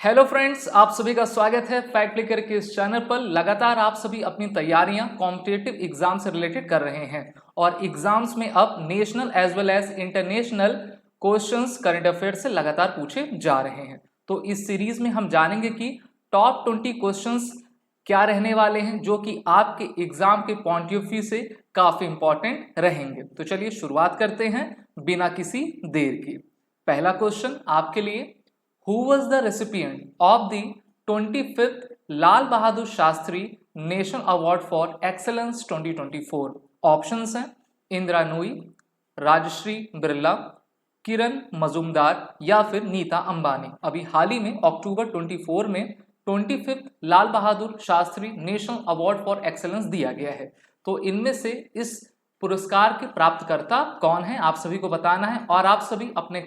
Hello friends, आप सभी का स्वागत है फैक्ट क्लिकर के इस चैनल पर। लगातार आप सभी अपनी तैयारियां कॉम्पिटिटिव एग्जाम से रिलेटेड कर रहे हैं और एग्जाम्स में अब national as well as international questions current affair से लगातार पूछे जा रहे हैं। तो इस सीरीज में हम जानेंगे कि टॉप 20 क्वेश्चंस क्या रहने वाले हैं जो कि आपके एग्जाम के पॉइंट ऑफ व्यू से काफी इंपॉर्टेंट रहेंगे। तो चलिए शुरुआत करते हैं बिना किसी देर की। पहला क्वेश्चन आपके लिए, Who was the recipient of the 25th Lal Bahadur Shastri national award for excellence 2024? Options हैं इंदिरा नूई, राजश्री बिरला, किरण मजूमदार या फिर नीता अंबानी। अभी हाल ही में अक्टूबर 24 में 25th Lal Bahadur Shastri national award for excellence दिया गया है। तो इनमें से इस पुरस्कार के प्राप्तकर्ता कौन है आप सभी को बताना है और आप सभी अपने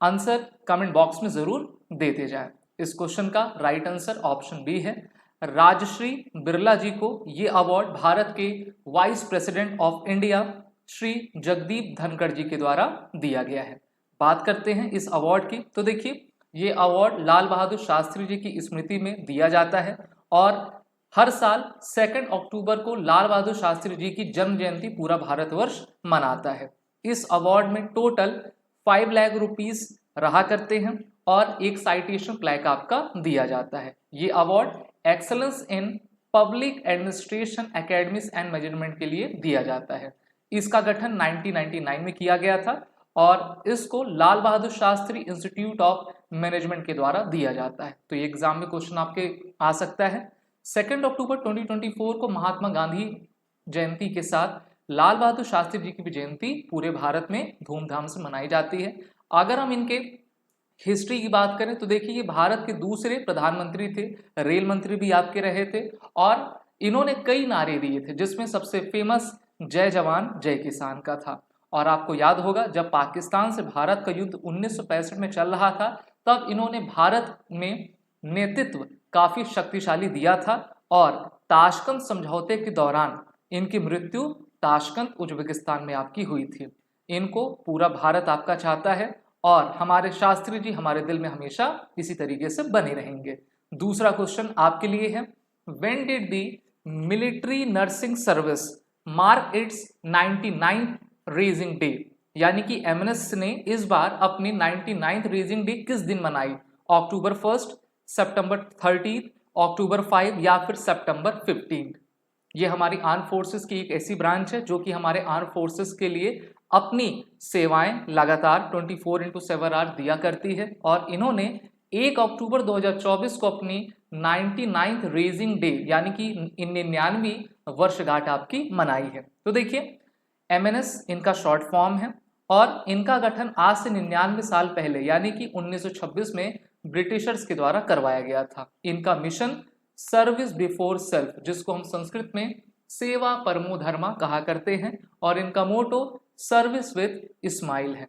आंसर कमेंट बॉक्स में जरूर देते जाएं। इस क्वेश्चन का राइट आंसर ऑप्शन बी है। राजश्री बिरला जी को ये अवार्ड भारत के vice president of India Shri Jagdeep Dhankhar ji के द्वारा दिया गया है। बात करते हैं इस अवार्ड की। तो देखिए, ये अवार्ड लाल बहादुर शास्त्री जी की स्मृति में दिया जाता है और हर साल 2 अक्टूबर को लाल बहादुर शास्त्री जी की जन्म जयंती पूरा भारतवर्ष मनाता है। इस अवार्ड में टोटल 5 लाख रुपीस रहा करते हैं और एक साइटेशन प्लेक आपका दिया जाता है। ये award excellence in public administration academics and management के लिए दिया जाता है। इसका गठन 1999 में किया गया था और इसको Lal Bahadur Shastri institute of management के द्वारा दिया जाता है। तो ये एग्जाम में क्वेश्चन आपके आ सकता है। 2 अक्टूबर 2024 को महात्मा गांधी जयंती के साथ लाल बहादुर शास्त्री जी की भी जयंती पूरे भारत में धूमधाम से मनाई जाती है। अगर हम इनके हिस्ट्री की बात करें तो देखिए, ये भारत के दूसरे प्रधानमंत्री थे, रेल मंत्री भी आपके रहे थे और इन्होंने कई नारे दिए थे जिसमें सबसे फेमस जय जवान जय किसान का था। और आपको याद होगा, जब पाकिस्तान से भारत का युद्ध 1965 में चल रहा था तब इन्होंने भारत में नेतृत्व काफी शक्तिशाली दिया था और ताशकंद समझौते के दौरान इनकी मृत्यु ताशकंद उज्बेकिस्तान में आपकी हुई थी। इनको पूरा भारत आपका चाहता है और हमारे शास्त्री जी हमारे दिल में हमेशा इसी तरीके से बने रहेंगे। दूसरा क्वेश्चन आपके लिए है, when did the military nursing service mark it's 99th raising day? यानी कि एमएनएस ने इस बार अपनी 99th रेजिंग डे किस दिन मनाई? अक्टूबर 1, सितंबर 30, अक्टूबर 5 या फिर सितंबर 15? ये हमारी आर्म फोर्सेस की एक ऐसी ब्रांच है जो कि हमारे आर्म फोर्सेस के लिए अपनी सेवाएं लगातार 24/7 आवर दिया करती है और इन्होंने 1 अक्टूबर 2024 को अपनी 99th रेजिंग डे यानी कि 99वीं वर्षगांठ आपकी मनाई है। तो देखिए, एमएनएस इनका शॉर्ट फॉर्म है और इनका गठन आज से 99 साल पहले यानी कि 1926 में ब्रिटिशर्स के द्वारा करवाया गया था। इनका मिशन सर्विस बिफोर सेल्फ, जिसको हम संस्कृत में सेवा परमो धर्मा कहा करते हैं, और इनका मोटो सर्विस विद स्माइल है।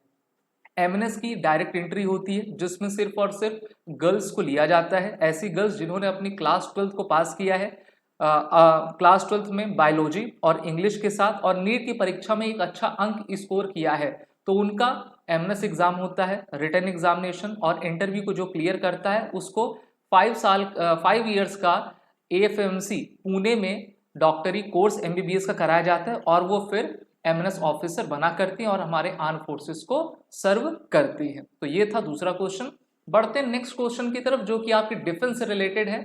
एमएनएस की डायरेक्ट एंट्री होती है जिसमें सिर्फ और सिर्फ गर्ल्स को लिया जाता है, ऐसी गर्ल्स जिन्होंने अपनी क्लास 12th को पास किया है, क्लास 12th में बायोलॉजी और इंग्लिश के साथ, और नीट की परीक्षा में एक अच्छा अंक स्कोर किया है तो उनका एमएनएस एग्जाम होता है, रिटन एग्जामिनेशन, और इंटरव्यू को जो क्लियर करता है उसको 5 इयर्स का एएफएमसी पुणे में डॉक्टरी कोर्स एमबीबीएस का कराया जाता है और वो फिर एमएनएस ऑफिसर बना करती हैं और हमारे आर्म फोर्सेस को सर्व करती है। तो ये था दूसरा क्वेश्चन। बढ़ते हैं नेक्स्ट क्वेश्चन की तरफ जो कि आपकी डिफेंस से रिलेटेड है।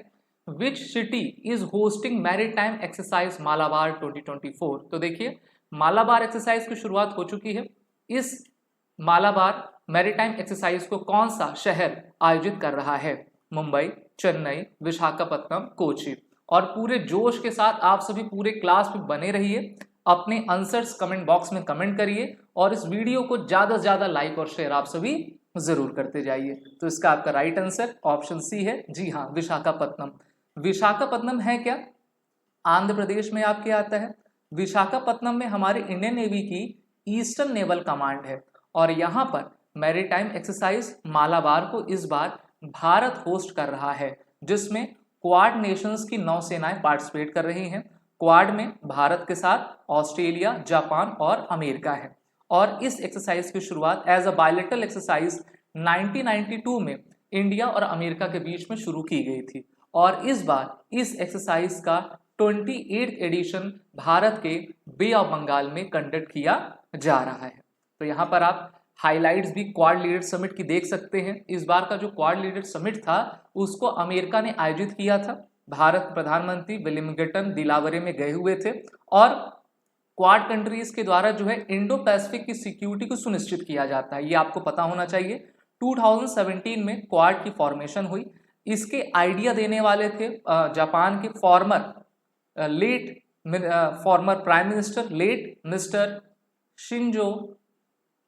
Which city is hosting maritime exercise Malabar 2024? तो देखिए, मालाबार एक्सरसाइज की शुरुआत हो चुकी है। इस मालाबार मैरीटाइम एक्सरसाइज को कौन सा शहर आयोजित कर रहा है? मुंबई, चेन्नई, विशाखापत्तनम, कोची। और पूरे जोश के साथ आप सभी पूरे क्लास में बने रहिए, अपने आंसर्स कमेंट बॉक्स में कमेंट करिए और इस वीडियो को ज्यादा से ज्यादा लाइक और शेयर आप सभी जरूर करते जाइए। तो इसका आपका राइट आंसर ऑप्शन सी है। जी हाँ, विशाखापत्तनम। विशाखापत्तनम है क्या? आंध्र प्रदेश में आपके आता है। विशाखापत्तनम में हमारे इंडियन नेवी की ईस्टर्न नेवल कमांड है और यहाँ पर मैरीटाइम एक्सरसाइज मालाबार को इस बार भारत होस्ट कर रहा है, जिसमें क्वाड नेशंस की नौसेनाएं पार्टिसिपेट कर रही हैं। क्वाड में भारत के साथ ऑस्ट्रेलिया, जापान और अमेरिका है और इस एक्सरसाइज की शुरुआत एज अ बायलेटरल एक्सरसाइज 1992 में इंडिया और अमेरिका के बीच में शुरू की गई थी। और इस बार इस एक्सरसाइज का 28th एडिशन भारत के बे ऑफ बंगाल में कंडक्ट किया जा रहा है। तो यहाँ पर आप हाइलाइट्स भी क्वाड लीडर समिट की देख सकते हैं। इस बार का जो क्वाड लीडर समिट था उसको अमेरिका ने आयोजित किया था। भारत प्रधानमंत्री विलियम दिलावरे में गए हुए थे और क्वाड कंट्रीज के द्वारा जो है इंडो पैसिफिक की सिक्योरिटी को सुनिश्चित किया जाता है, ये आपको पता होना चाहिए। 2017 में क्वाड की फॉर्मेशन हुई। इसके आइडिया देने वाले थे जापान के former prime minister late mister Shinzo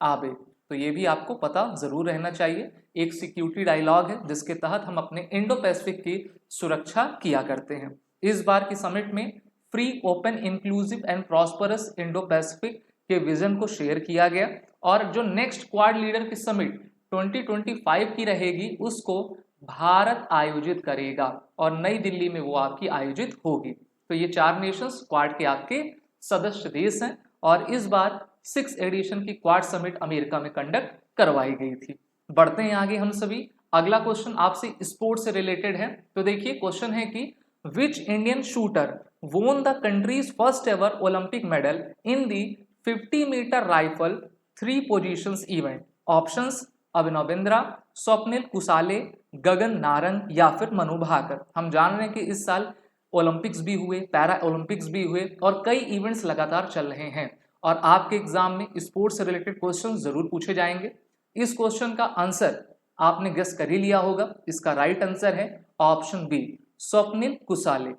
Abe. तो ये भी आपको पता जरूर रहना चाहिए। एक सिक्योरिटी डायलॉग है जिसके तहत हम अपने इंडो पैसिफिक की सुरक्षा किया करते हैं। इस बार की समिट में free, open, inclusive and prosperous Indo Pacific के विजन को शेयर किया गया। और जो नेक्स्ट क्वाड लीडर की समिट 2025 की रहेगी उसको भारत आयोजित करेगा और नई दिल्ली में वो आपकी आयोजित होगी। तो ये 4 नेशंस क्वाड के आपके सदस्य देश हैं और इस बार 6th एडिशन की क्वाड समिट अमेरिका में कंडक्ट करवाई गई थी। बढ़ते हैं आगे हम सभी। अगला क्वेश्चन आपसे स्पोर्ट्स से रिलेटेड है। तो देखिए क्वेश्चन है कि which Indian shooter won the country's first ever Olympic medal in the 50 metre rifle 3 positions event? Options Abhinav Bindra, Swapnil Kusale, Gagan Narang या फिर मनु भाकर। हम जान रहे हैं कि इस साल ओलंपिक्स भी हुए, पैरा ओलंपिक्स भी हुए और कई इवेंट्स लगातार चल रहे हैं और आपके एग्जाम में स्पोर्ट्स से रिलेटेड क्वेश्चन जरूर पूछे जाएंगे। इस क्वेश्चन का आंसर आपने गेस कर ही लिया होगा। इसका राइट आंसर है ऑप्शन बी, स्वप्निल कुसाले।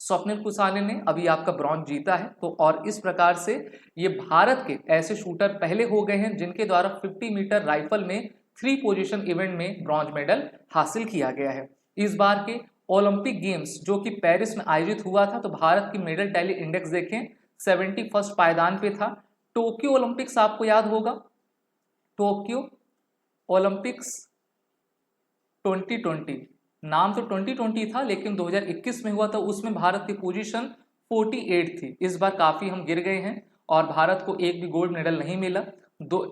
स्वप्निल कुसाले ने अभी आपका ब्रॉन्ज जीता है। तो और इस प्रकार से ये भारत के ऐसे शूटर पहले हो गए हैं जिनके द्वारा 50 मीटर राइफल में 3 पोजीशन इवेंट में ब्रॉन्ज मेडल हासिल किया गया है। इस बार के ओलंपिक गेम्स जो कि पेरिस में आयोजित हुआ था तो भारत की मेडल टैली इंडेक्स देखें 71 पायदान पे था। टोक्यो ओलंपिक्स आपको याद होगा, टोक्यो ओलंपिक्स 2020, नाम तो 2020 था लेकिन 2021 में हुआ था, उसमें भारत की पोजीशन 48 थी। इस बार काफ़ी हम गिर गए हैं और भारत को एक भी गोल्ड मेडल नहीं मिला।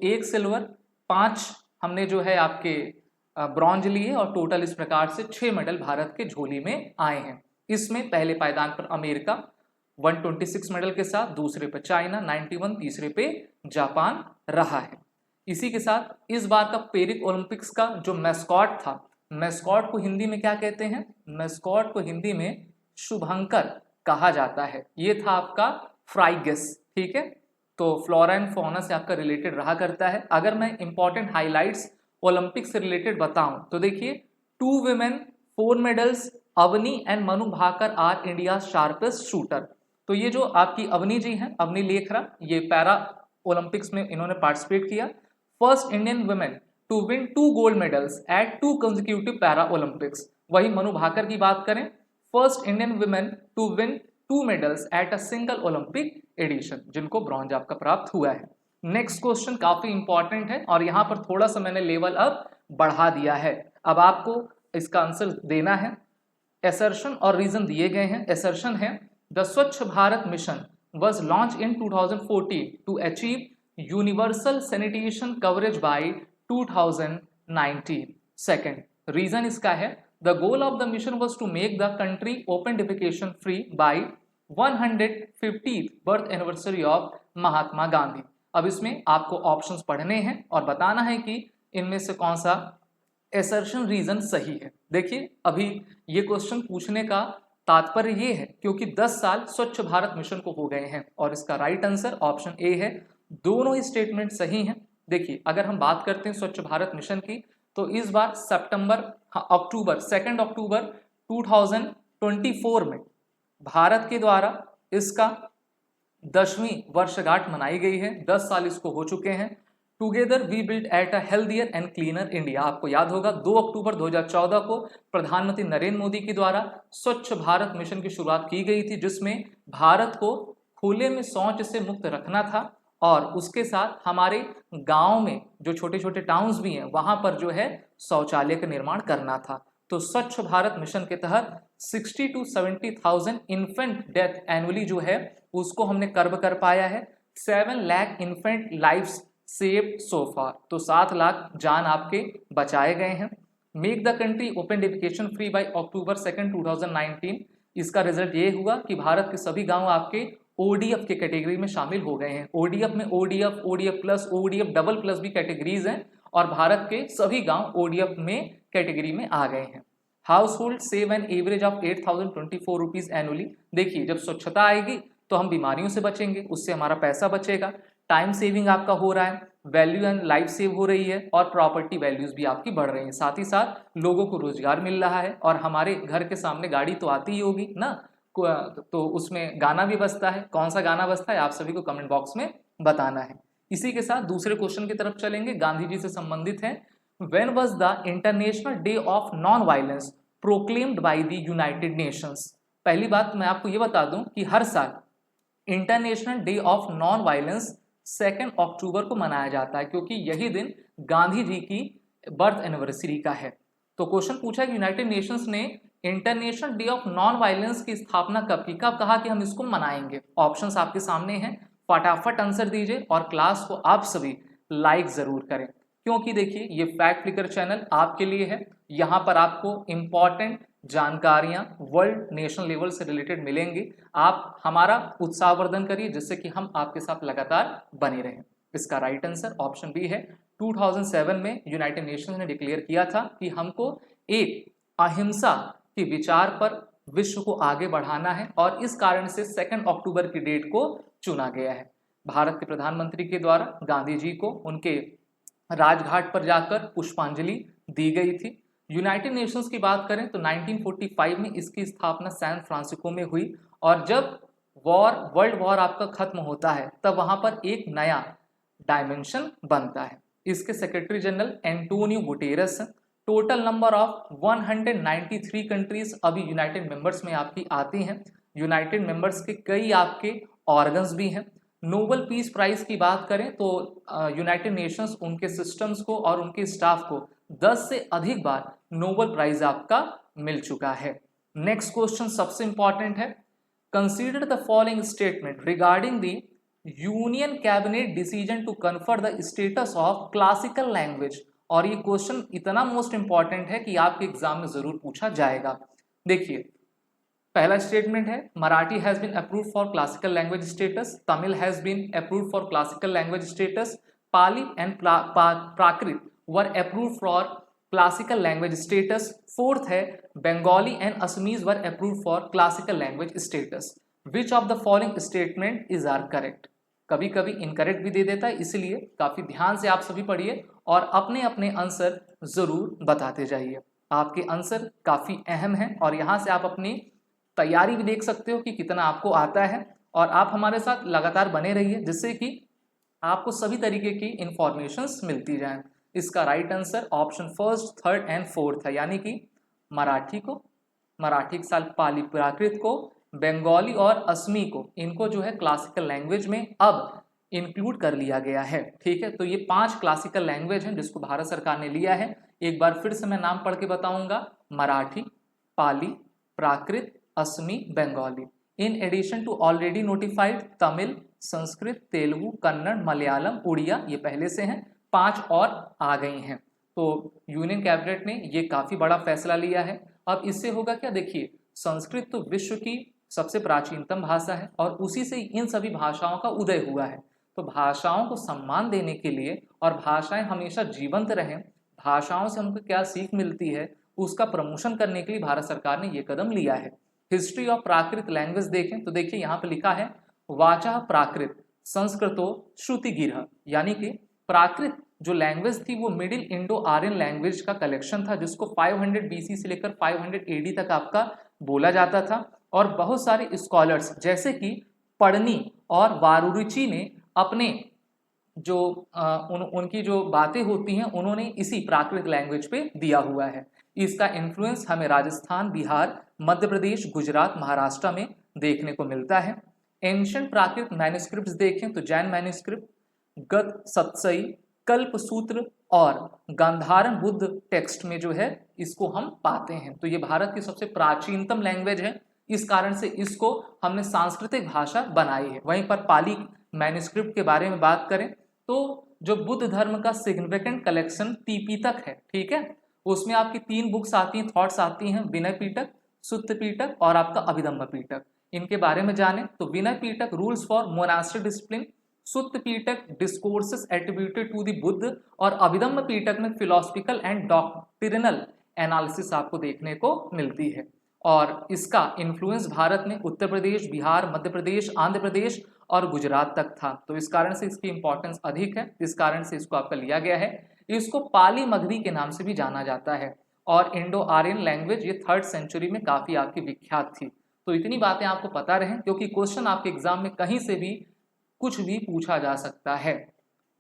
1 सिल्वर 5 हमने जो है आपके ब्रॉन्ज लिए और टोटल इस प्रकार से 6 मेडल भारत के झोली में आए हैं। इसमें पहले पायदान पर अमेरिका 126 मेडल के साथ, दूसरे पे चाइना 91, तीसरे पे जापान रहा है। इसी के साथ इस बार का पेरिस ओलंपिक्स का जो मैस्कॉट था, मैस्कॉट को हिंदी में क्या कहते हैं? मैस्कॉट को हिंदी में शुभंकर कहा जाता है। ये था आपका फ्राइगेस, ठीक है। तो फ्लोरा एंड फौना से आपका रिलेटेड रहा करता है। अगर मैं इंपॉर्टेंट हाइलाइट्स ओलंपिक से रिलेटेड बताऊं तो देखिए 2 women 4 medals, Avani and Manu Bhaker are India sharpest shooter. तो ये जो आपकी अवनी जी हैं, अवनी लेखरा, ये पैरा ओलंपिक्स में इन्होंने पार्टिसिपेट किया। First Indian women to win 2 gold medals at 2 consecutive Paralympics. वही मनु भाकर की बात करें, first Indian women to win 2 medals at a single Olympic edition, जिनको ब्रॉन्ज आपका प्राप्त हुआ है। नेक्स्ट क्वेश्चन काफी इंपॉर्टेंट है और यहाँ पर थोड़ा सा मैंने लेवल अप बढ़ा दिया है। अब आपको इसका आंसर देना है। एसर्शन और रीजन दिए गए हैं। एसर्शन है द स्वच्छ Bharat mission was launched in 2014 to achieve universal sanitation coverage by 2019. Second, reason इसका है the goal of the mission was to make the country open defecation free by 150th birth anniversary of Mahatma Gandhi. अब इसमें आपको options पढ़ने हैं और बताना है कि इनमें से कौन सा एसर्शन रीजन सही है। देखिए अभी ये क्वेश्चन पूछने का तात्पर्य ये है क्योंकि 10 साल स्वच्छ भारत मिशन को हो गए हैं और इसका राइट आंसर ऑप्शन ए है। दोनों ही स्टेटमेंट सही हैं। देखिए अगर हम बात करते हैं स्वच्छ भारत मिशन की तो इस बार अक्टूबर 2 अक्टूबर 2024 में भारत के द्वारा इसका 10वीं वर्षगांठ मनाई गई है। 10 साल इसको हो चुके हैं। Together we build at a healthier and cleaner India, आपको याद होगा 2 अक्टूबर 2014 को प्रधानमंत्री नरेंद्र मोदी के द्वारा स्वच्छ भारत मिशन की शुरुआत की गई थी, जिसमें भारत को खुले में शौच से मुक्त रखना था और उसके साथ हमारे गांव में जो छोटे छोटे टाउन्स भी हैं वहां पर जो है शौचालय का निर्माण करना था। तो स्वच्छ भारत मिशन के तहत 60 to 70,000 इन्फेंट डेथ एनुअली जो है उसको हमने कर्ब कर पाया है। 7 lakh infant lifes saved so far, तो 7 लाख जान आपके बचाए गए हैं। Make the country open defecation free by October 2 2019। इसका रिजल्ट ये हुआ कि भारत के सभी गांव आपके ओडीएफ के कैटेगरी में शामिल हो गए हैं। ओडीएफ में ODF, ODF plus, ODF double plus भी कैटेगरीज हैं और भारत के सभी गांव ओडीएफ में कैटेगरी में आ गए हैं। House hold save an average of 8024 rupees annually. देखिए, जब स्वच्छता आएगी तो हम बीमारियों से बचेंगे, उससे हमारा पैसा बचेगा, टाइम सेविंग आपका हो रहा है, वैल्यू एंड लाइफ सेव हो रही है और प्रॉपर्टी वैल्यूज भी आपकी बढ़ रही हैं। साथ ही साथ लोगों को रोजगार मिल रहा है और हमारे घर के सामने गाड़ी तो आती ही होगी ना, तो उसमें गाना भी बजता है। कौन सा गाना बजता है आप सभी को कमेंट बॉक्स में बताना है। इसी के साथ दूसरे क्वेश्चन की तरफ चलेंगे, गांधी जी से संबंधित है। When was the international day of non violence proclaimed by the United Nations. पहली बात मैं आपको ये बता दूं कि हर साल international day of non violence 2 अक्टूबर को मनाया जाता है, क्योंकि यही दिन गांधी जी की बर्थ एनिवर्सरी का है। तो क्वेश्चन पूछा है कि यूनाइटेड नेशंस ने international day of non violence की स्थापना कब की, कब कहा कि हम इसको मनाएंगे। ऑप्शंस आपके सामने हैं, फटाफट आंसर दीजिए और क्लास को आप सभी लाइक जरूर करें, क्योंकि देखिए ये फैक्ट फ्लिकर चैनल आपके लिए है। यहाँ पर आपको इंपॉर्टेंट जानकारियां वर्ल्ड नेशनल लेवल से रिलेटेड मिलेंगी। आप हमारा उत्साहवर्धन करिए जिससे कि हम आपके साथ लगातार बने रहें। इसका राइट आंसर ऑप्शन बी है। 2007 में यूनाइटेड नेशंस ने डिक्लेयर किया था कि हमको एक अहिंसा के विचार पर विश्व को आगे बढ़ाना है और इस कारण से 2 अक्टूबर की डेट को चुना गया है। भारत के प्रधानमंत्री के द्वारा गांधी जी को उनके राजघाट पर जाकर पुष्पांजलि दी गई थी। यूनाइटेड नेशंस की बात करें तो 1945 में इसकी स्थापना सैन फ्रांसिस्को में हुई और जब वर्ल्ड वॉर आपका खत्म होता है तब वहां पर एक नया डायमेंशन बनता है। इसके secretary general Antonio Guterres. Total number of 193 countries अभी यूनाइटेड मेंबर्स में आपकी आती हैं। यूनाइटेड मेंबर्स के कई आपके ऑर्गन्स भी हैं। नोबेल पीस प्राइज की बात करें तो यूनाइटेड नेशंस उनके सिस्टम्स को और उनके स्टाफ को 10 से अधिक बार नोबेल प्राइज आपका मिल चुका है। नेक्स्ट क्वेश्चन सबसे इंपॉर्टेंट है। Consider the following statement regarding the union cabinet decision to confer the status of classical language. और ये क्वेश्चन इतना मोस्ट इंपॉर्टेंट है कि आपके एग्जाम में जरूर पूछा जाएगा। देखिए, पहला स्टेटमेंट है Marathi has been approved for classical language status, Tamil has been approved for classical language status, Pali and Prakrit were approved for classical language status. Fourth है Bengali and Assamese were approved for classical language status. Which of the following statement is are correct. कभी कभी incorrect भी दे देता है, इसलिए काफी ध्यान से आप सभी पढ़िए और अपने अपने आंसर जरूर बताते जाइए। आपके आंसर काफी अहम हैं और यहाँ से आप अपनी तैयारी भी देख सकते हो कि कितना आपको आता है और आप हमारे साथ लगातार बने रहिए जिससे कि आपको सभी तरीके की इंफॉर्मेशंस मिलती जाएं। इसका right answer option first, third and fourth है, यानी कि मराठी के साथ पाली प्राकृत को, बंगाली और असमी को, इनको जो है क्लासिकल लैंग्वेज में अब इंक्लूड कर लिया गया है। ठीक है, तो ये 5 क्लासिकल लैंग्वेज हैं जिसको भारत सरकार ने लिया है। एक बार फिर से मैं नाम पढ़ के बताऊंगा, Marathi, Pali, Prakrit, Asami, Bengali. In addition to already notified Tamil, Sanskrit, Telugu, Kannada, Malayalam, Oriya, ये पहले से हैं, 5 और आ गई हैं। तो यूनियन कैबिनेट ने ये काफी बड़ा फैसला लिया है। अब इससे होगा क्या, देखिए संस्कृत तो विश्व की सबसे प्राचीनतम भाषा है और उसी से इन सभी भाषाओं का उदय हुआ है। तो भाषाओं को सम्मान देने के लिए और भाषाएं हमेशा जीवंत रहें, भाषाओं से हमको क्या सीख मिलती है, उसका प्रमोशन करने के लिए भारत सरकार ने ये कदम लिया है। हिस्ट्री ऑफ प्राकृत लैंग्वेज देखें तो देखिए यहाँ पे लिखा है वाचा प्राकृत संस्कृतो श्रुतिगिरह, यानी कि प्राकृत जो लैंग्वेज थी वो मिडिल इंडो आर्यन लैंग्वेज का कलेक्शन था जिसको 500 BC से लेकर 500 AD तक आपका बोला जाता था। और बहुत सारे स्कॉलर्स जैसे कि पढ़नी और वारुरुचि ने अपने जो उनकी जो बातें होती हैं उन्होंने इसी प्राकृत लैंग्वेज पे दिया हुआ है। इसका इन्फ्लुएंस हमें राजस्थान, बिहार, मध्य प्रदेश, गुजरात, महाराष्ट्र में देखने को मिलता है। एंशिएंट प्राकृत मैन्युस्क्रिप्ट्स देखें तो जैन मैन्युस्क्रिप्ट, गत सत्सई, कल्प सूत्र और गांधारन बुद्ध टेक्स्ट में जो है इसको हम पाते हैं। तो ये भारत की सबसे प्राचीनतम लैंग्वेज है, इस कारण से इसको हमने सांस्कृतिक भाषा बनाई है। वहीं पर पाली मैन्युस्क्रिप्ट के बारे में बात करें तो जो बुद्ध धर्म का सिग्निफिकेंट कलेक्शन तिपितक है, ठीक है, उसमें आपकी 3 बुक्स आती हैं, थॉट्स आती हैं, विनय पीटक, सुत्त पीटक और आपका अभिधम्म पीटक। इनके बारे में जाने तो Vinaya Pitaka rules for monastic discipline, Sutta Pitaka discourses attributed to the Buddha और अभिधम्म पीटक में फिलोसफिकल एंड डॉक्ट्रिनल एनालिसिस आपको देखने को मिलती है। और इसका इन्फ्लुएंस भारत में उत्तर प्रदेश, बिहार, मध्य प्रदेश, आंध्र प्रदेश और गुजरात तक था। तो इस कारण से इसकी इंपॉर्टेंस अधिक है, इस कारण से इसको आपका लिया गया है। इसको पाली मगधी के नाम से भी जाना जाता है और इंडो आर्यन लैंग्वेज ये 3rd सेंचुरी में काफी आपकी विख्यात थी। तो इतनी बातें आपको पता रहें, क्योंकि क्वेश्चन आपके एग्जाम में कहीं से भी कुछ भी पूछा जा सकता है।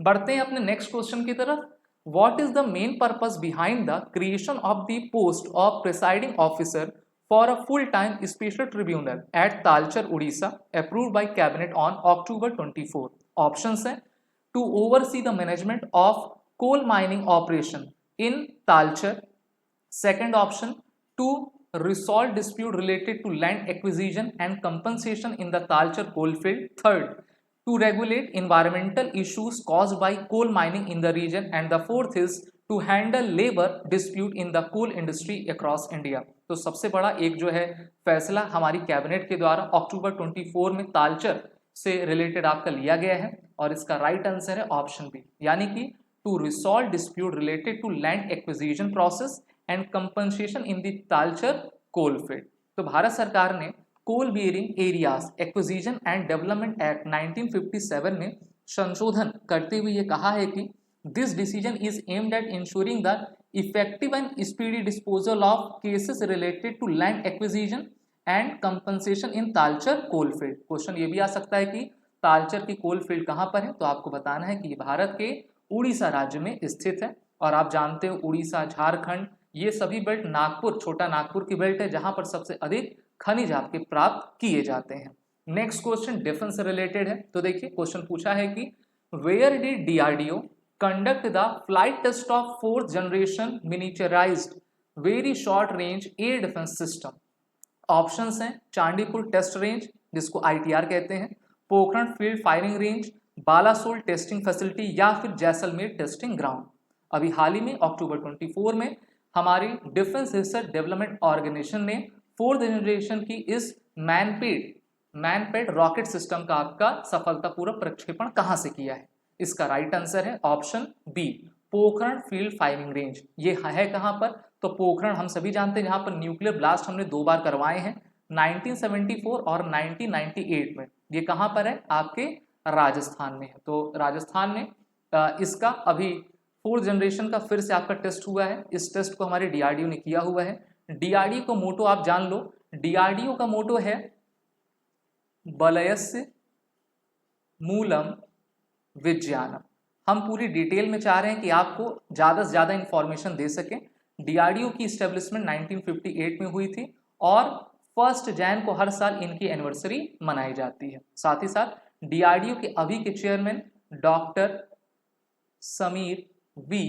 बढ़ते हैं अपने नेक्स्ट क्वेश्चन की तरफ। What is the main purpose behind the creation of the post of presiding officer for a full time special tribunal at Talcher Orissa approved by cabinet on October 24? Options हैं to oversee the management of coal mining operation in Talcher. Second option, to resolve dispute related to land acquisition and compensation in the Talcher coal field. Third, to regulate environmental issues caused by coal mining in the region. And the fourth is to handle labor dispute in the coal industry across India. तो सबसे बड़ा एक जो है फैसला हमारी cabinet के द्वारा अक्टूबर 24 में तालचर से रिलेटेड आपका लिया गया है और इसका राइट आंसर है ऑप्शन बी, यानी कि to resolve dispute related to land acquisition process and compensation in the Talcher coal field. तो भारत सरकार ने coal bearing areas acquisition and development act 1957 में संशोधन करते हुए ये कहा है कि this decision is aimed at ensuring the effective and speedy disposal of cases related to land acquisition and compensation in Talcher coal field. Question ये भी आ सकता है कि तालचर की कोल फील्ड कहाँ पर है, तो आपको बताना है कि ये भारत के उड़ीसा राज्य में स्थित है। और आप जानते हो उड़ीसा, झारखंड ये सभी बेल्ट, नागपुर, छोटा नागपुर की बेल्ट है जहां पर सबसे अधिक खनिज आपके प्राप्त किए जाते हैं। नेक्स्ट क्वेश्चन डिफेंस से रिलेटेड है। तो देखिए क्वेश्चन पूछा है कि where did DRDO conduct the flight test of 4th generation miniaturised very short range air defence system? Options हैं चांदीपुर टेस्ट रेंज जिसको आईटीआर कहते हैं, Pokhran field firing range, Balasore testing facility या फिर जैसलमेर टेस्टिंग ग्राउंड। अभी हाल ही में अक्टूबर 24 में हमारी डिफेंस रिसर्च डेवलपमेंट ऑर्गेनाइजेशन ने 4th जनरेशन की इस मैनपेड रॉकेट सिस्टम का आपका सफलतापूर्वक प्रक्षेपण कहां से किया है? इसका राइट आंसर है option B, Pokhran field firing range. ये है कहां पर? तो पोखरण हम सभी जानते हैं, जहां पर न्यूक्लियर ब्लास्ट हमने 2 बार करवाए हैं, 1974 और 1998 में। ये कहां पर है? आपके राजस्थान में है। तो राजस्थान में इसका अभी 4th जनरेशन का फिर से आपका टेस्ट हुआ है। इस टेस्ट को हमारे डीआरडीओ ने किया हुआ है। डीआरडीओ का मोटो आप जान लो, डीआरडीओ का मोटो है बलयस्य मूलम विज्ञानम। हम पूरी डिटेल में चाह रहे हैं कि आपको ज़्यादा से ज़्यादा इंफॉर्मेशन दे सकें। डीआरडीओ की इस्टेब्लिशमेंट 1958 में हुई थी और 1 जनवरी को हर साल इनकी एनिवर्सरी मनाई जाती है। साथ ही साथ डीआरडीओ के अभी के chairman doctor Samir V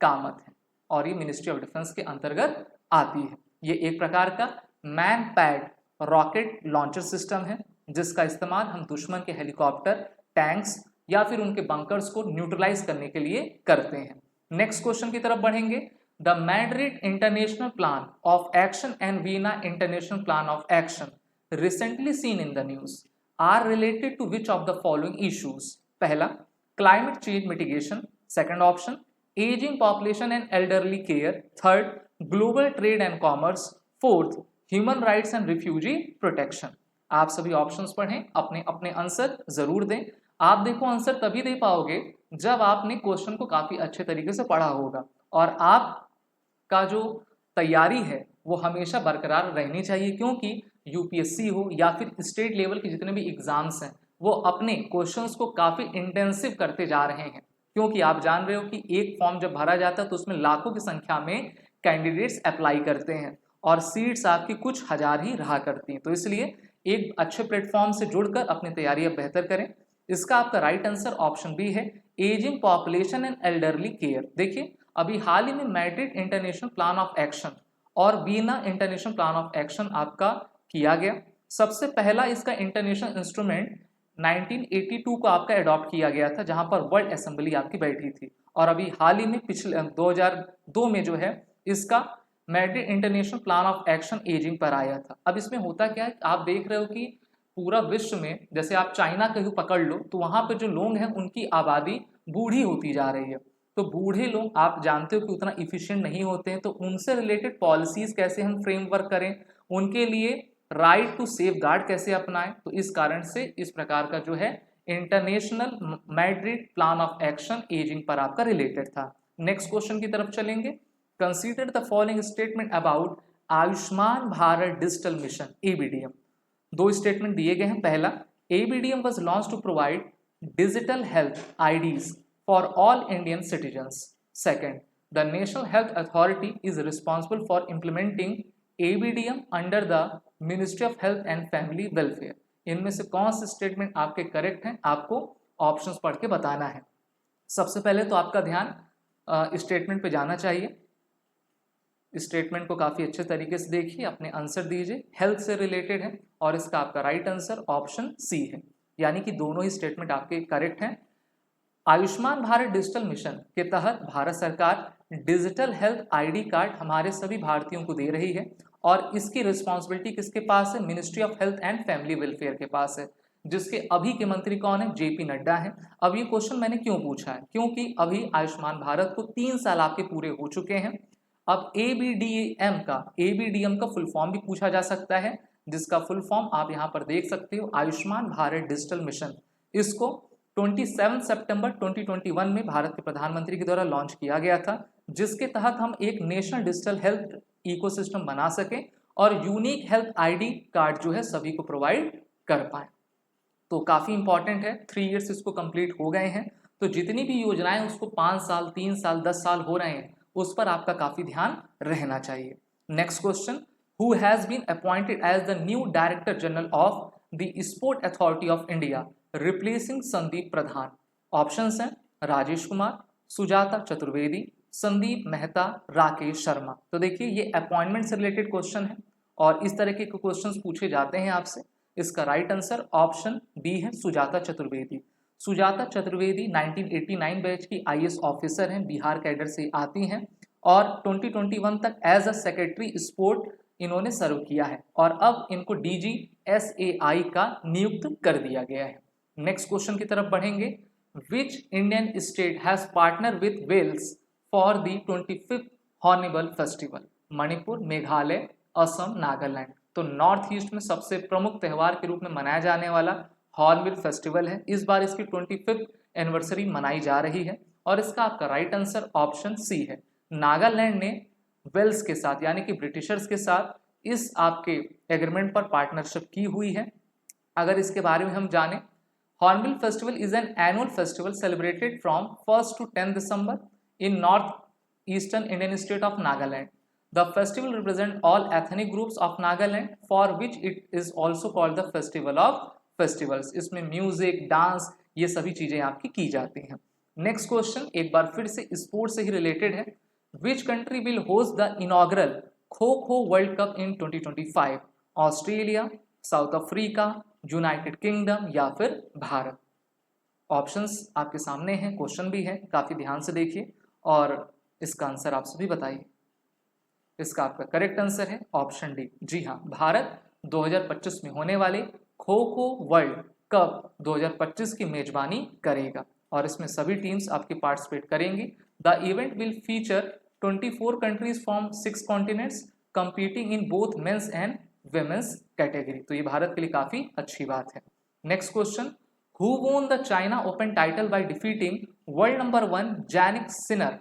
Kamat हैं और ये मिनिस्ट्री ऑफ डिफेंस के अंतर्गत आती है। ये एक प्रकार का man pad rocket launcher system है जिसका इस्तेमाल हम दुश्मन के हेलीकॉप्टर, टैंक्स या फिर उनके बंकर्स को न्यूट्रलाइज करने के लिए करते हैं। नेक्स्ट क्वेश्चन की तरफ बढ़ेंगे। The Madrid international plan of action and Vienna international plan of action recently seen in the news are related to which of the following issues? पहला, climate change mitigation. Second option, ageing population and elderly care. Third, global trade and commerce. Fourth, human rights and refugee protection. आप सभी options पढ़ें, अपने अपने answer जरूर दें। आप देखो आंसर तभी दे पाओगे जब आपने क्वेश्चन को काफी अच्छे तरीके से पढ़ा होगा और आपका जो तैयारी है वो हमेशा बरकरार रहनी चाहिए, क्योंकि यूपीएससी हो या फिर स्टेट लेवल के जितने भी एग्जाम्स हैं वो अपने क्वेश्चंस को काफी इंटेंसिव करते जा रहे हैं, क्योंकि आप जान रहे हो कि एक फॉर्म जब भरा जाता है तो उसमें लाखों की संख्या में कैंडिडेट्स अप्लाई करते हैं और सीट्स आपकी कुछ हजार ही रहा करती हैं। तो इसलिए एक अच्छे प्लेटफॉर्म से जुड़कर अपनी तैयारी अब बेहतर करें। इसका आपका राइट आंसर ऑप्शन बी है, ageing population and elderly care. देखिए अभी हाल ही में Madrid international plan of action और Vienna international plan of action आपका किया गया। सबसे पहला इसका इंटरनेशनल इंस्ट्रूमेंट 1982 को आपका अडॉप्ट किया गया था, जहां पर वर्ल्ड असेंबली आपकी बैठी थी, और अभी हाल ही में पिछले 2002 में जो है इसका Madrid international plan of action ageing पर आया था। अब इसमें होता क्या है, आप देख रहे हो कि पूरा विश्व में, जैसे आप चाइना का ही पकड़ लो, तो वहाँ पे जो लोग हैं उनकी आबादी बूढ़ी होती जा रही है। तो बूढ़े लोग आप जानते हो कि उतना इफिशिएंट नहीं होते हैं, तो उनसे रिलेटेड पॉलिसीज कैसे हम फ्रेमवर्क करें, उनके लिए राइट टू सेफ गार्ड कैसे अपनाएं। तो इस कारण से इस प्रकार का जो है international Madrid plan of action ageing पर आपका रिलेटेड था। नेक्स्ट क्वेश्चन की तरफ चलेंगे। Consider the following statement about Ayushman Bharat digital mission ABDM. दो स्टेटमेंट दिए गए हैं। पहला, ABDM was launch to provide digital health IDs for all Indian citizens. Second, the national health authority is responsible for implementing ABDM under the ministry of health and family welfare. इनमें से कौन से statement आपके correct हैं, आपको options पढ़ के बताना है। सबसे पहले तो आपका ध्यान स्टेटमेंट पे जाना चाहिए। स्टेटमेंट को काफ़ी अच्छे तरीके से देखिए, अपने आंसर दीजिए। हेल्थ से रिलेटेड है और इसका आपका राइट आंसर ऑप्शन सी है, यानी कि दोनों ही स्टेटमेंट आपके करेक्ट हैं। आयुष्मान भारत डिजिटल मिशन के तहत भारत सरकार डिजिटल हेल्थ आईडी कार्ड हमारे सभी भारतीयों को दे रही है और इसकी रिस्पॉन्सिबिलिटी किसके पास है? Ministry of health and family welfare के पास है, जिसके अभी के मंत्री कौन है? जेपी नड्डा है। अब ये क्वेश्चन मैंने क्यों पूछा है? क्योंकि अभी आयुष्मान भारत को 3 साल आपके पूरे हो चुके हैं। अब एबीडीएम का फुल फॉर्म भी पूछा जा सकता है, जिसका फुल फॉर्म आप यहाँ पर देख सकते हो, आयुष्मान भारत डिजिटल मिशन। इसको 27 सितंबर 2021 में भारत के प्रधानमंत्री के द्वारा लॉन्च किया गया था, जिसके तहत हम एक नेशनल डिजिटल हेल्थ इकोसिस्टम बना सकें और यूनिक हेल्थ आईडी कार्ड जो है सभी को प्रोवाइड कर पाए। तो काफ़ी इंपॉर्टेंट है। 3 इयर्स इसको कंप्लीट हो गए हैं, तो जितनी भी योजनाएं उसको 5 साल, 3 साल, 10 साल हो रहे हैं, उस पर आपका काफ़ी ध्यान रहना चाहिए। Next question, who has been appointed as the new director general of the sport authority of India replacing Sandeep Pradhan. Options हैं राजेश कुमार, सुजाता चतुर्वेदी, संदीप मेहता, राकेश शर्मा। तो देखिए ये अपॉइंटमेंट से रिलेटेड क्वेश्चन है और इस तरह के क्वेश्चंस पूछे जाते हैं आपसे। इसका राइट आंसर ऑप्शन बी है, सुजाता चतुर्वेदी। सुजाता चतुर्वेदी 1989 बैच की आईएएस ऑफिसर हैं, बिहार कैडर से आती हैं और 2021 तक एज अ सेक्रेटरी स्पोर्ट इन्होंने सर्व किया है और अब इनको डीजी एसएआई का नियुक्त कर दिया गया है। नेक्स्ट क्वेश्चन की तरफ बढ़ेंगे। Which Indian state has partner with Wales for the 25th Hornbill festival? Manipur, Meghalaya, Assam, Nagaland. तो नॉर्थ ईस्ट में सबसे प्रमुख त्यौहार के रूप में मनाया जाने वाला हॉर्नबिल फेस्टिवल है। इस बार इसकी 25th एनिवर्सरी मनाई जा रही है और इसका आपका राइट आंसर ऑप्शन सी है। नागालैंड ने वेल्स के साथ यानी कि ब्रिटिशर्स के साथ इस आपके एग्रीमेंट पर पार्टनरशिप की हुई है। अगर इसके बारे में हम जानें, hornbill festival is an annual festival celebrated from 1 to 10 December in north eastern Indian state of Nagaland. The festival represents all ethnic groups of Nagaland, for which it is also called the Festival of Festivals. इसमें music, dance, ये सभी चीजें आपकी की जाती हैं। Next question एक बार फिर से स्पोर्ट्स से ही रिलेटेड है। Which country will host the inaugural kho kho world cup in 2025? Australia, South Africa, United Kingdom या फिर भारत? ऑप्शंस आपके सामने हैं, क्वेश्चन भी है, काफी ध्यान से देखिए और इसका आंसर आप सभी बताइए। इसका आपका करेक्ट आंसर है ऑप्शन डी। जी हाँ, भारत 2025 में होने वाले खो खो वर्ल्ड कप 2025 की मेजबानी करेगा और इसमें सभी टीम्स आपकी पार्टिसिपेट करेंगी। The event will feature 24 countries from 6 continents competing in both men's and women's category. तो ये भारत के लिए काफी अच्छी बात है। Next question, who won the China open title by defeating world number 1 Jannik Sinner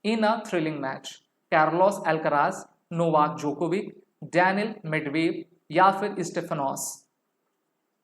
in a thrilling match? Carlos Alcaraz, Novak Djokovic, Daniel Medvedev या फिर स्टेफनोस?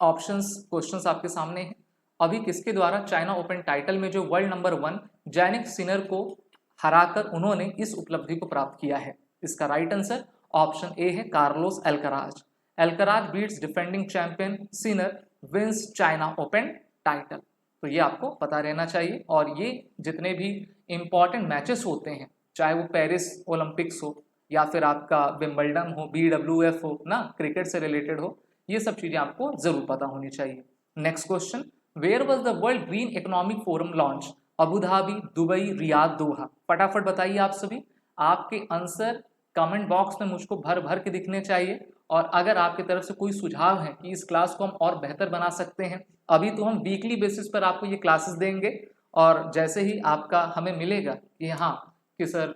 ऑप्शंस क्वेश्चंस आपके सामने हैं। अभी किसके द्वारा चाइना ओपन टाइटल में जो वर्ल्ड नंबर 1 जैनिक सिनर को हराकर उन्होंने इस उपलब्धि को प्राप्त किया है? इसका राइट आंसर ऑप्शन ए है, Carlos Alcaraz. Alcaraz beats defending champion, Sinner wins China open title. तो ये आपको पता रहना चाहिए और ये जितने भी इंपॉर्टेंट मैचेस होते हैं, चाहे वो पेरिस ओलंपिक्स हो या फिर आपका विंबलडन हो, BWF हो ना, क्रिकेट से रिलेटेड हो, ये सब चीजें आपको जरूर पता होनी चाहिए। Next question, where was the world green economic forum launch? Abu Dhabi, Dubai, Riyadh, Doha? फटाफट बताइए आप सभी। आपके आंसर कमेंट बॉक्स में मुझको भर भर के दिखने चाहिए। और अगर आपकी तरफ से कोई सुझाव है कि इस क्लास को हम और बेहतर बना सकते हैं, अभी तो हम वीकली बेसिस पर आपको ये क्लासेस देंगे, और जैसे ही आपका हमें मिलेगा कि हाँ कि सर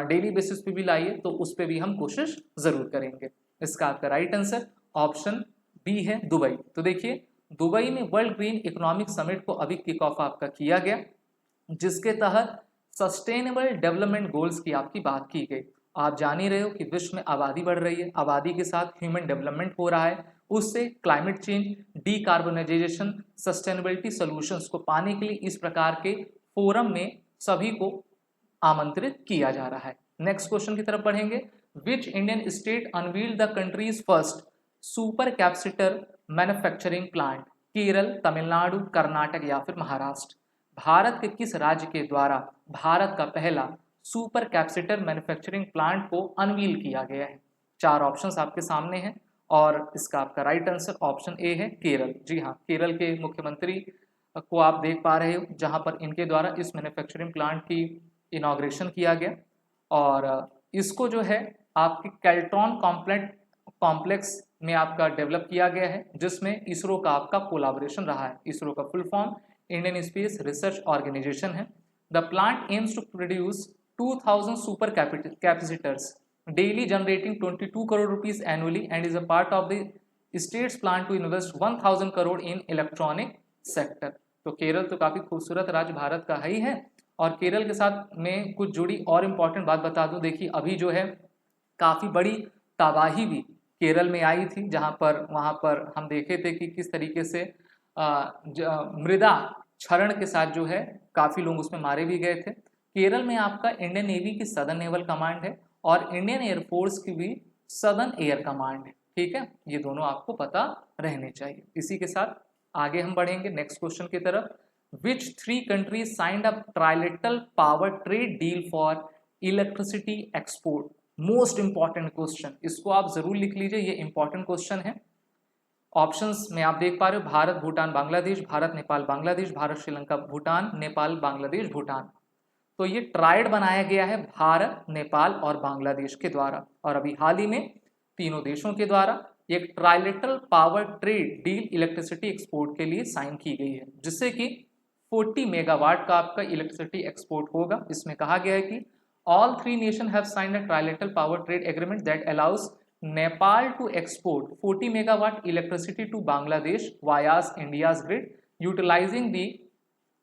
डेली बेसिस पे भी लाइए, तो उस पर भी हम कोशिश ज़रूर करेंगे। इसका आपका राइट आंसर ऑप्शन बी है, दुबई। तो देखिए, दुबई में वर्ल्ड ग्रीन इकोनॉमिक समिट को अभी किक ऑफ आपका किया गया, जिसके तहत सस्टेनेबल डेवलपमेंट गोल्स की आपकी बात की गई। आप जान ही रहे हो कि विश्व में आबादी बढ़ रही है, आबादी के साथ ह्यूमन डेवलपमेंट हो रहा है, उससे climate change, decarbonisation, sustainability solutions को पाने के लिए इस प्रकार के फोरम में सभी को आमंत्रित किया जा रहा है। नेक्स्ट क्वेश्चन की तरफ बढ़ेंगे। Which Indian state unveiled the countries first super capacitor manufacturing plant? Kerala, Tamil Nadu, Karnataka या फिर महाराष्ट्र? भारत के किस राज्य के द्वारा भारत का पहला सुपर कैपेसिटर मैन्युफैक्चरिंग प्लांट को अनवील किया गया है? चार ऑप्शंस आपके सामने हैं और इसका आपका राइट आंसर ऑप्शन ए है, केरल। जी हाँ, केरल के मुख्यमंत्री को आप देख पा रहे हो, जहां पर इनके द्वारा इस मैन्युफैक्चरिंग प्लांट की इनॉग्रेशन किया गया। और इसको जो है आपके कैल्ट्रॉन कॉम्प्लेक्स में आपका डेवलप किया गया है, जिसमें इसरो का आपका कोलाबोरेशन रहा है। इसरो का full form Indian space research organisation है। The plant aims to produce 2000 super capacitors daily generating 22 crore rupees annually and is a part of the state's plan to invest 1000 crore in electronic sector। तो केरल तो काफ़ी खूबसूरत राज्य भारत का ही है। और केरल के साथ में कुछ जुड़ी और इम्पॉर्टेंट बात बता दूं, देखिए अभी जो है काफ़ी बड़ी तबाही भी केरल में आई थी, जहां पर वहां पर हम देखे थे कि किस तरीके से मृदा क्षरण के साथ जो है काफ़ी लोग उसमें मारे भी गए थे। केरल में आपका इंडियन नेवी की सदर्न नेवल कमांड है और इंडियन एयरफोर्स की भी सदर्न एयर कमांड है। ठीक है, ये दोनों आपको पता रहने चाहिए। इसी के साथ आगे हम बढ़ेंगे नेक्स्ट क्वेश्चन की तरफ। विच 3 countries signed up trilateral power trade deal for electricity export? Most important question, इसको आप जरूर लिख लीजिए, ये इंपॉर्टेंट क्वेश्चन है। ऑप्शंस में आप देख पा रहे हो, भारत, भूटान, बांग्लादेश, भारत, नेपाल, बांग्लादेश, भारत, श्रीलंका, भूटान, नेपाल, बांग्लादेश, भूटान। तो ये ट्राइड बनाया गया है भारत, नेपाल और बांग्लादेश के द्वारा, और अभी हाल ही में तीनों देशों के द्वारा एक trilateral power trade deal electricity export के लिए साइन की गई है, जिससे कि 40 मेगावाट का आपका इलेक्ट्रिसिटी एक्सपोर्ट होगा। इसमें कहा गया है कि all 3 nation have signed a trilateral power trade agreement that allows Nepal to export 40 megawatt electricity to Bangladesh via India's grid utilising the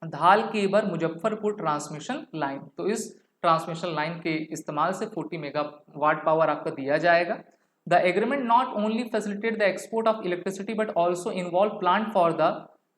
Dhalkebar Muzaffarpur transmission line. तो इस ट्रांसमिशन लाइन के इस्तेमाल से 40 मेगावाट पावर आपको दिया जाएगा। The agreement not only facilitate the export of electricity but also involve plant for the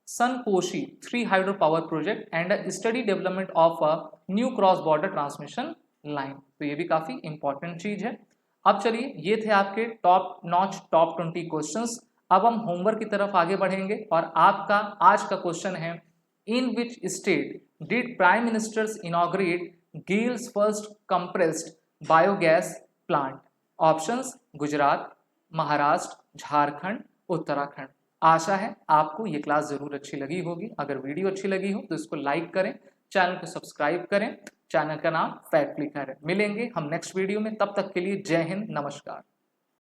Sunkoshi 3 hydro power project and study development of a new cross border transmission line. तो ये भी काफी इंपॉर्टेंट चीज है। अब चलिए, ये थे आपके टॉप नॉच टॉप 20 क्वेश्चंस। अब हम होमवर्क की तरफ आगे बढ़ेंगे और आपका आज का क्वेश्चन है, in which state did prime ministers inaugurate GAIL's first compressed biogas plant? Options Gujarat, Maharashtra, Jharkhand, Uttarakhand. आशा है आपको ये क्लास जरूर अच्छी लगी होगी। अगर वीडियो अच्छी लगी हो तो इसको लाइक करें, चैनल को सब्सक्राइब करें। चैनल का नाम फैक्ट क्लिकर है। मिलेंगे हम नेक्स्ट वीडियो में, तब तक के लिए जय हिंद, नमस्कार।